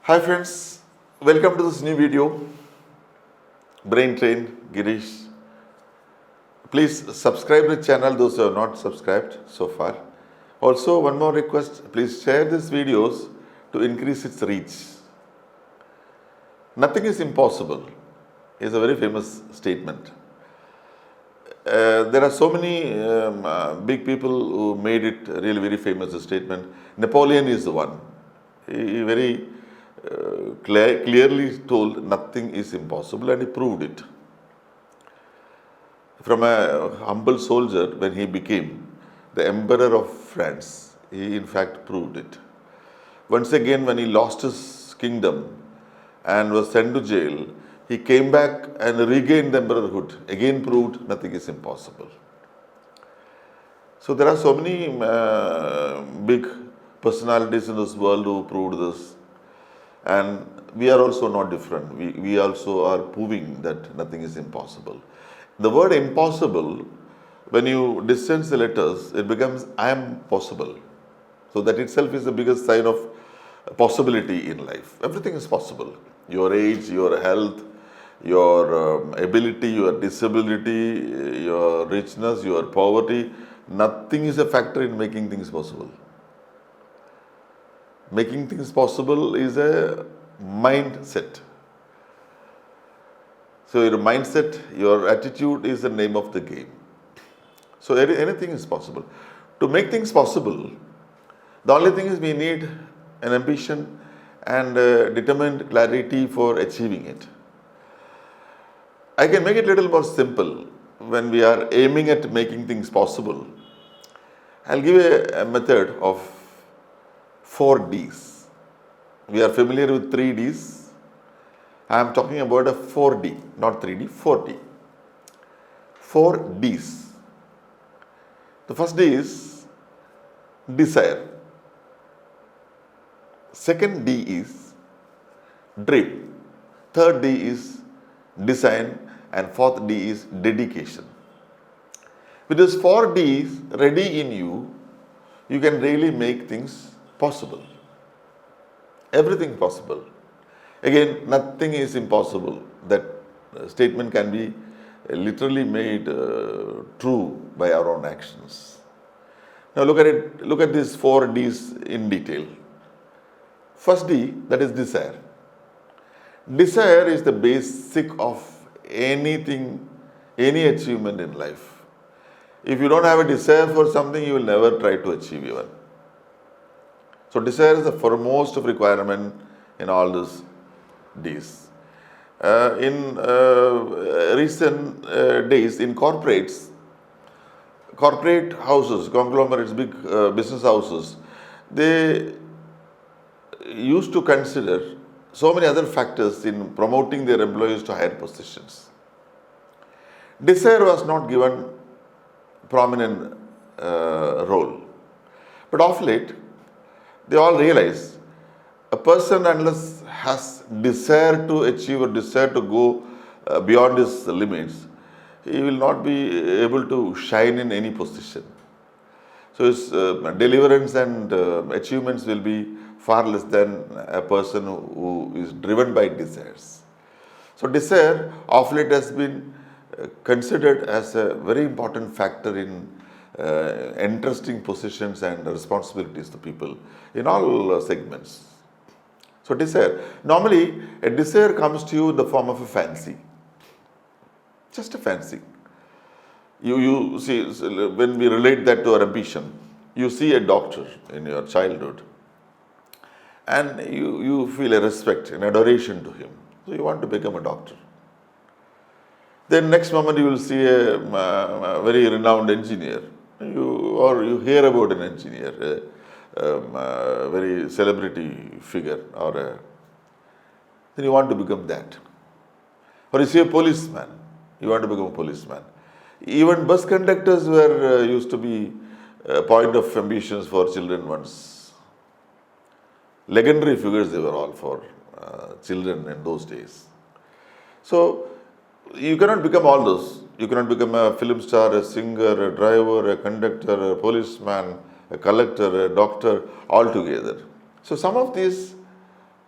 Hi friends, welcome to this new video. Braintrain, Girish. Please subscribe the channel those who have not subscribed so far. Also, one more request, please share these videos to increase its reach. Nothing is impossible is a very famous statement. There are so many big people who made it really very famous, the statement. Napoleon is the one. He very clearly told nothing is impossible, and he proved it. From a humble soldier, when he became the emperor of France, he in fact proved it. Once again, when he lost his kingdom and was sent to jail, he came back and regained the emperorhood, again proved nothing is impossible. So there are so many big personalities in this world who proved this. And we are also not different. We also are proving that nothing is impossible. The word impossible, when you distance the letters, it becomes I am possible. So that itself is the biggest sign of possibility in life. Everything is possible. Your age, your health, your ability, your disability, your richness, your poverty, nothing is a factor in making things possible. Making things possible is a mindset. So your mindset, your attitude is the name of the game. So anything is possible. To make things possible, the only thing is we need an ambition and determined clarity for achieving it. I can make it a little more simple when we are aiming at making things possible. I'll give a method of 4 Ds. We are familiar with 3 Ds. I am talking about a 4D, not 3D, 4D. 4 Ds. The first D is desire. Second D is dream. Third D is design. And fourth D is dedication. With these 4 Ds ready in you, you can really make things possible. Everything possible. Again, nothing is impossible. That statement can be literally made true by our own actions. Now look at it. Look at these 4 Ds in detail. First D, that is desire. Desire is the basic of anything, any achievement in life. If you don't have a desire for something, you will never try to achieve even. So desire is the foremost of requirement in all these Ds. In recent days, in corporate houses, conglomerates, big business houses, they used to consider so many other factors in promoting their employees to higher positions. Desire was not given prominent role. But of late, they all realize a person, unless has desire to achieve or desire to go beyond his limits, he will not be able to shine in any position. So his deliverance and achievements will be far less than a person who is driven by desires. So desire of late has been considered as a very important factor in entrusting positions and responsibilities to people in all segments. So desire, normally a desire comes to you in the form of a fancy, just a fancy. You see, when we relate that to our ambition, you see a doctor in your childhood and you feel a respect and adoration to him. So you want to become a doctor. Then next moment you will see a very renowned engineer. You hear about an engineer, a very celebrity figure, then you want to become that. Or you see a policeman, you want to become a policeman. Even bus conductors were used to be a point of ambitions for children once. Legendary figures they were all for children in those days. So you cannot become all those. You cannot become a film star, a singer, a driver, a conductor, a policeman, a collector, a doctor, all together. So some of these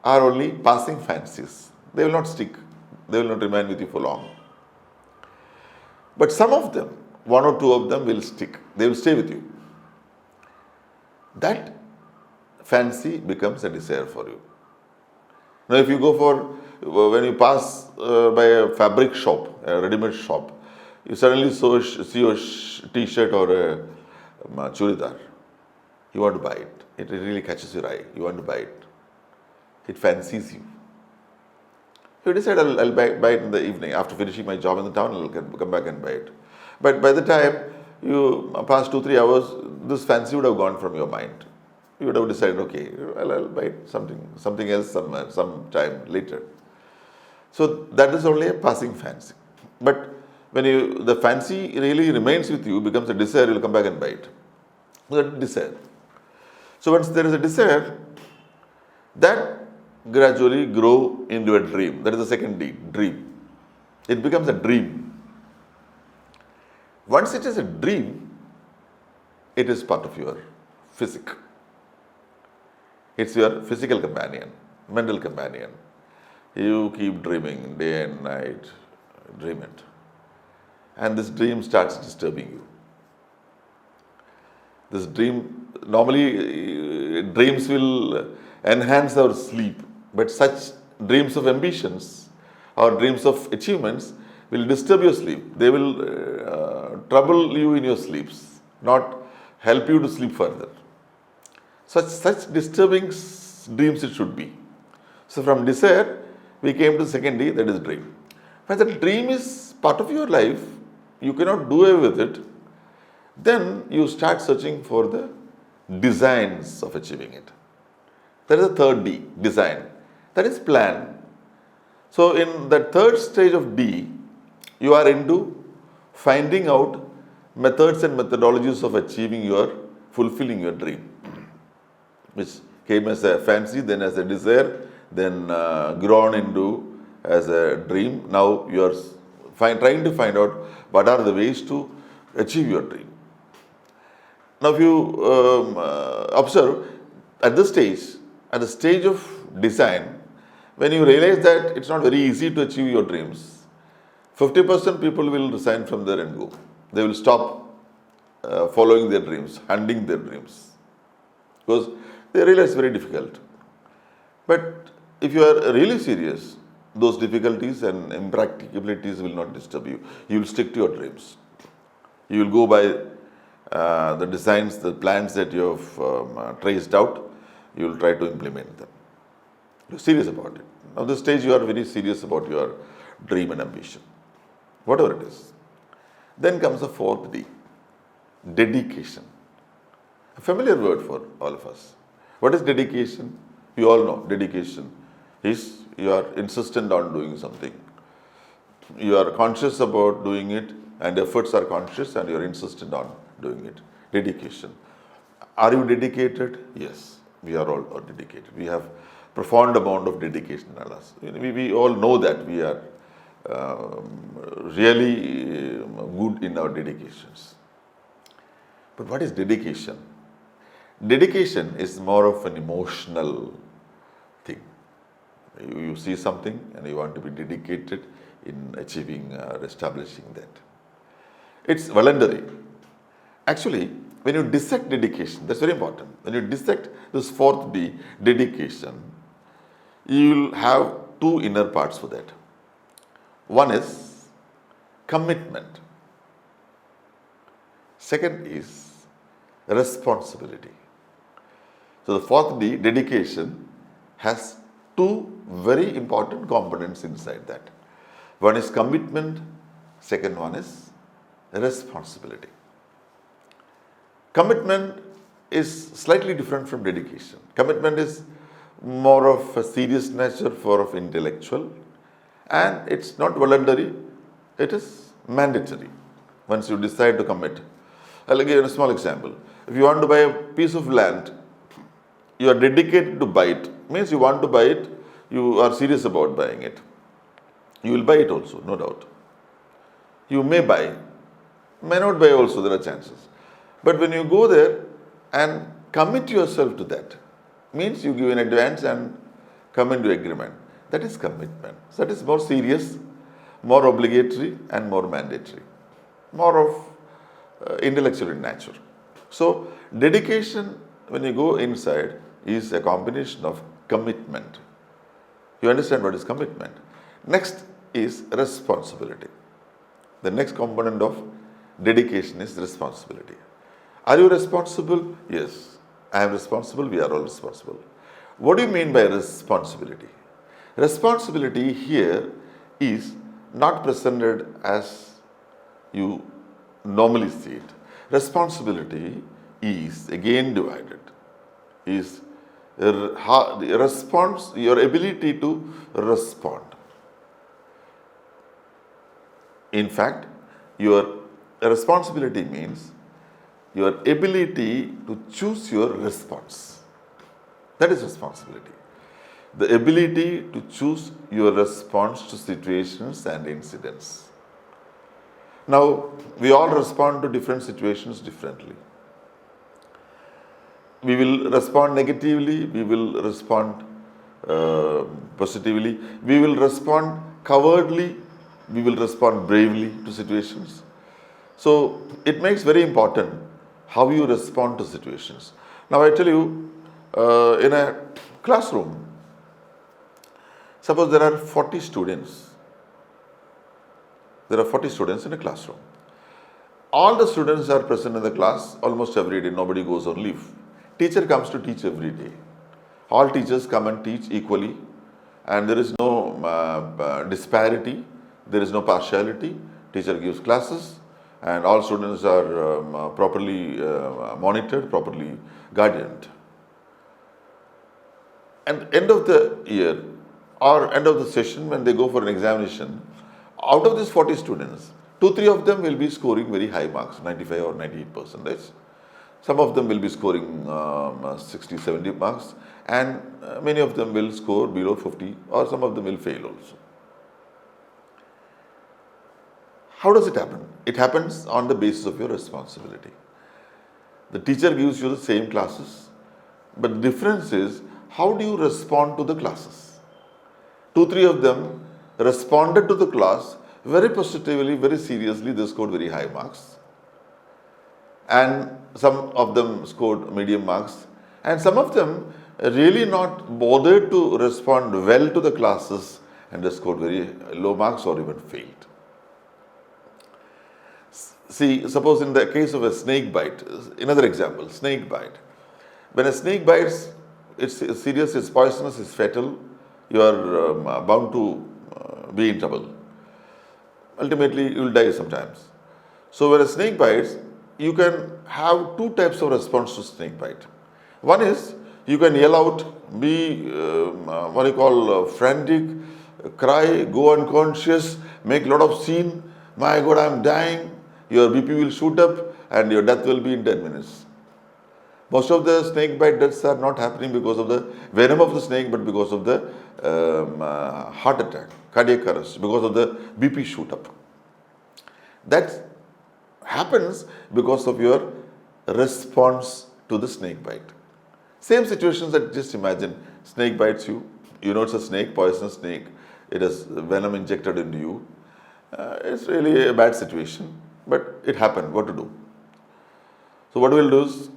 are only passing fancies. They will not stick. They will not remain with you for long. But some of them, one or two of them will stick. They will stay with you. That fancy becomes a desire for you. Now, if you go for, when you pass by a fabric shop, a ready-made shop, you suddenly see a t-shirt or a churidar. You want to buy it. It really catches your eye. You want to buy it. It fancies you. You decide, I'll buy it in the evening. After finishing my job in the town, I'll come back and buy it. But by the time you pass 2-3 hours, this fancy would have gone from your mind. You would have decided, okay, I'll buy it, something else somewhere, sometime later. So that is only a passing fancy. But when the fancy really remains with you, becomes a desire, you'll come back and buy it. That desire. So once there is a desire, that gradually grow into a dream. That is the second D, dream. It becomes a dream. Once it is a dream, it is part of your physique. It's your physical companion, mental companion. You keep dreaming day and night, dream it. And this dream starts disturbing you. This dream, normally dreams will enhance our sleep, but such dreams of ambitions or dreams of achievements will disturb your sleep. They will trouble you in your sleeps, not help you to sleep further. Such disturbing dreams it should be. So from desire, we came to second D, that is dream. When the dream is part of your life, you cannot do away with it, then you start searching for the designs of achieving it. That is the third D, design. That is plan. So in the third stage of D, you are into finding out methods and methodologies of fulfilling your dream, which came as a fancy, then as a desire, then grown into as a dream. Now you are trying to find out what are the ways to achieve your dream. Now if you observe at the stage of design, when you realize that it's not very easy to achieve your dreams, 50% people will resign from there and go. They will stop following their dreams, hunting their dreams, because they realize it's very difficult. But if you are really serious, those difficulties and impracticabilities will not disturb you. You will stick to your dreams. You will go by the designs, the plans that you have traced out. You will try to implement them. You're serious about it. Now, this stage you are very serious about your dream and ambition, whatever it is. Then comes the fourth D, dedication. A familiar word for all of us. What is dedication? You all know dedication is you are insistent on doing something. You are conscious about doing it, and efforts are conscious, and you are insistent on doing it. Dedication. Are you dedicated? Yes, we are all dedicated. We have profound amount of dedication in us. We all know that we are really good in our dedications. But what is dedication? Dedication is more of an emotional thing. You see something and you want to be dedicated in achieving or establishing that. It's voluntary. Actually, when you dissect dedication, that's very important. When you dissect this fourth D, dedication, you will have two inner parts for that. One is commitment. Second is responsibility. So the fourth D, dedication, has two very important components inside that. One is commitment, second one is responsibility. Commitment is slightly different from dedication. Commitment is more of a serious nature, more of intellectual, and it's not voluntary, it is mandatory once you decide to commit. I'll give you a small example. If you want to buy a piece of land, you are dedicated to buy it. Means you want to buy it, you are serious about buying it. You will buy it also, no doubt. You may buy, may not buy also, there are chances. But when you go there and commit yourself to that, means you give in advance and come into agreement. That is commitment. So that is more serious, more obligatory, and more mandatory, more of intellectual in nature. So dedication, when you go inside, is a combination of commitment. You understand what is commitment? Next is responsibility. The next component of dedication is responsibility. Are you responsible? Yes, I am responsible. We are all responsible. What do you mean by responsibility? Responsibility here is not presented as you normally see it. Responsibility is again divided. Is response, your ability to respond. In fact, your responsibility means your ability to choose your response. That is responsibility. The ability to choose your response to situations and incidents. Now, we all respond to different situations differently. We will respond negatively, we will respond positively, we will respond cowardly, we will respond bravely to situations. So it makes very important how you respond to situations. Now I tell you, in a classroom, suppose there are 40 students. There are 40 students in a classroom. All the students are present in the class almost every day. Nobody goes on leave. Teacher comes to teach every day. All teachers come and teach equally, and there is no disparity, there is no partiality. Teacher gives classes, and all students are properly monitored, properly guardianed. And end of the year or end of the session, when they go for an examination, out of these 40 students, 2-3 of them will be scoring very high marks, 95 or 98%. Some of them will be scoring 60-70 marks, and many of them will score below 50, or some of them will fail also. How does it happen? It happens on the basis of your responsibility. The teacher gives you the same classes, but the difference is how do you respond to the classes? 2-3 of them responded to the class very positively, very seriously. They scored very high marks. And some of them scored medium marks, and some of them really not bothered to respond well to the classes, and they scored very low marks or even failed. See, suppose in the case of a snake bite, another example, snake bite. When a snake bites, it's serious, it's poisonous, it's fatal, you are bound to be in trouble. Ultimately, you will die sometimes. So when a snake bites, you can have two types of response to snake bite. One is you can yell out, be what you call frantic, cry, go unconscious, make a lot of scene. My God, I am dying. Your BP will shoot up and your death will be in 10 minutes. Most of the snake bite deaths are not happening because of the venom of the snake, but because of the heart attack, cardiac arrest, because of the BP shoot up. That happens because of your response to the snake bite. Same situations that just imagine, snake bites you, you know it's a snake, poisonous snake, it has venom injected into you. It's really a bad situation, but it happened, what to do? So what we'll do is,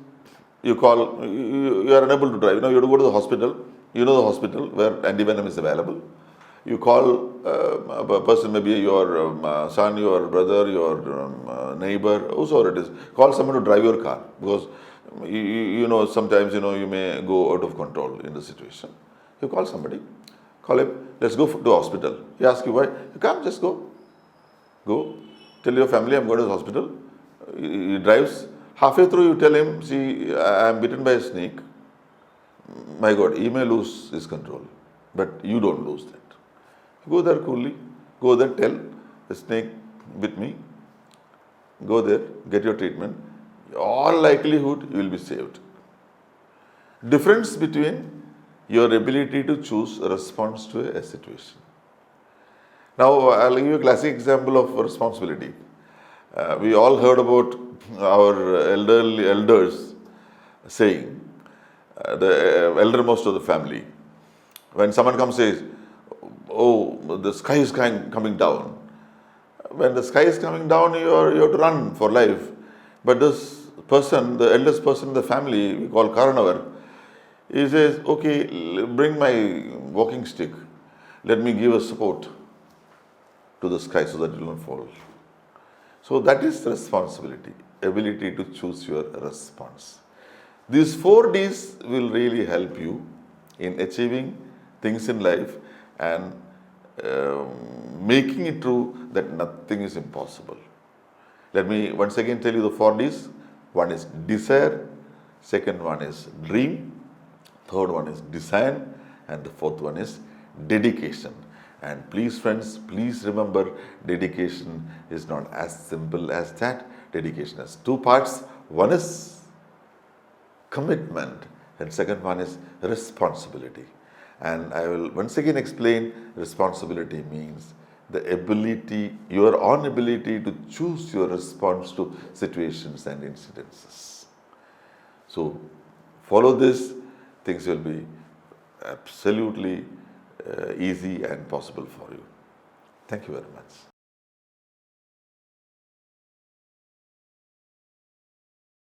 you call, you are unable to drive, you have to go to the hospital, you know the hospital where antivenom is available. You call a person, maybe your son, your brother, your neighbor, whosoever it is, call someone to drive your car, because you know sometimes you may go out of control in the situation. You call somebody, call him, let's go to hospital. He asks you why, you come, just go. Go, tell your family I'm going to the hospital. He drives. Halfway through you tell him, see, I am bitten by a snake. My God, he may lose his control, but you don't lose that. Go there coolly, go there, tell the snake bit me, go there, get your treatment. All likelihood you will be saved. Difference between your ability to choose a response to a situation. Now I'll give you a classic example of responsibility. We all heard about our elders saying, the eldermost of the family, When someone comes says, oh, the sky is coming down. When the sky is coming down, you have to run for life. But this person, the eldest person in the family, we call Karanavar, he says, okay, bring my walking stick. Let me give a support to the sky so that it will not fall. So that is responsibility, ability to choose your response. These 4 Ds will really help you in achieving things in life and making it true that nothing is impossible. Let me once again tell you the 4 Ds. One is desire, second one is dream, third one is design, and the fourth one is dedication. And please, friends, please remember, dedication is not as simple as that. Dedication has 2 parts. One is commitment, and second one is responsibility. And I will once again explain, responsibility means the ability, your own ability to choose your response to situations and incidences. So follow this, things will be absolutely easy and possible for you. Thank you very much.